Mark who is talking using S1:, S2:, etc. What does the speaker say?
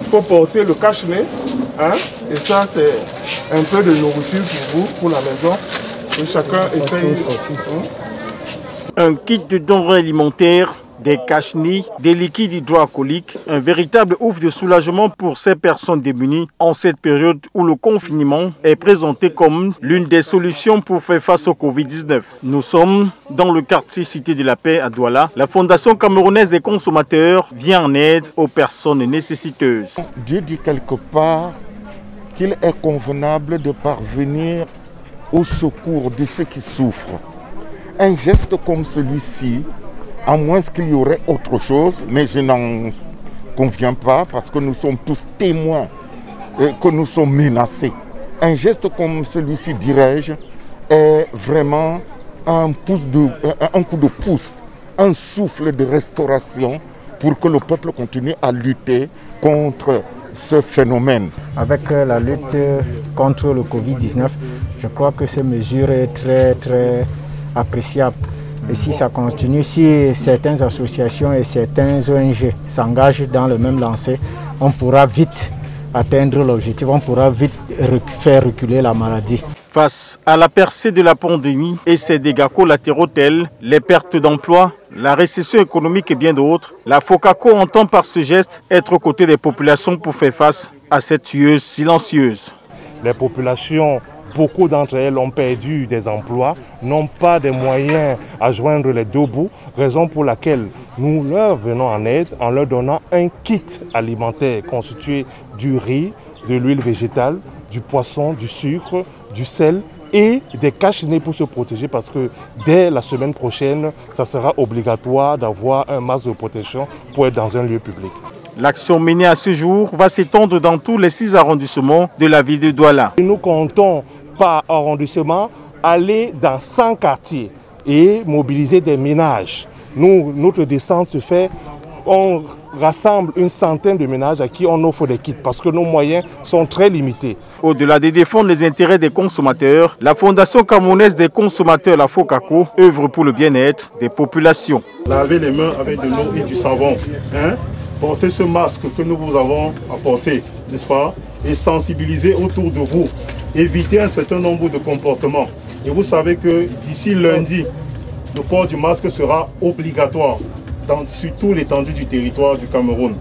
S1: Il faut porter le cache-nez. Hein? Et ça, c'est un peu de nourriture pour vous, pour la maison. Et chacun essaye.
S2: Un kit de denrées alimentaires, des cache-nids, des liquides hydroalcooliques, un véritable ouf de soulagement pour ces personnes démunies en cette période où le confinement est présenté comme l'une des solutions pour faire face au Covid-19. Nous sommes dans le quartier Cité de la Paix à Douala. La Fondation camerounaise des consommateurs vient en aide aux personnes nécessiteuses.
S3: Dieu dit quelque part qu'il est convenable de parvenir au secours de ceux qui souffrent. Un geste comme celui-ci, à moins qu'il y aurait autre chose, mais je n'en conviens pas parce que nous sommes tous témoins que nous sommes menacés. Un geste comme celui-ci, dirais-je, est vraiment un coup de pouce, un souffle de restauration pour que le peuple continue à lutter contre ce phénomène.
S4: Avec la lutte contre le Covid-19, je crois que ces mesures est très appréciable. Et si ça continue, si certaines associations et certains ONG s'engagent dans le même lancer, on pourra vite atteindre l'objectif, on pourra vite faire reculer la maladie.
S2: Face à la percée de la pandémie et ses dégâts collatéraux tels les pertes d'emploi, la récession économique et bien d'autres, la FOCACO entend par ce geste être aux côtés des populations pour faire face à cette tueuse silencieuse.
S5: Les populations, beaucoup d'entre elles ont perdu des emplois, n'ont pas de moyens à joindre les deux bouts, raison pour laquelle nous leur venons en aide en leur donnant un kit alimentaire constitué du riz, de l'huile végétale, du poisson, du sucre, du sel et des cache-nez pour se protéger parce que dès la semaine prochaine, ça sera obligatoire d'avoir un masque de protection pour être dans un lieu public.
S2: L'action menée à ce jour va s'étendre dans tous les 6 arrondissements de la ville de Douala.
S5: Nous comptons par arrondissement aller dans 100 quartiers et mobiliser des ménages. Notre descente se fait, on rassemble une centaine de ménages à qui on offre des kits parce que nos moyens sont très limités.
S2: Au-delà de défendre les intérêts des consommateurs, la Fondation camerounaise des consommateurs, la FOCACO, œuvre pour le bien-être des populations.
S1: Lavez les mains avec de l'eau et du savon. Portez ce masque que nous vous avons apporté, n'est-ce pas? Et sensibiliser autour de vous. Évitez un certain nombre de comportements. Et vous savez que d'ici lundi, le port du masque sera obligatoire sur toute l'étendue du territoire du Cameroun.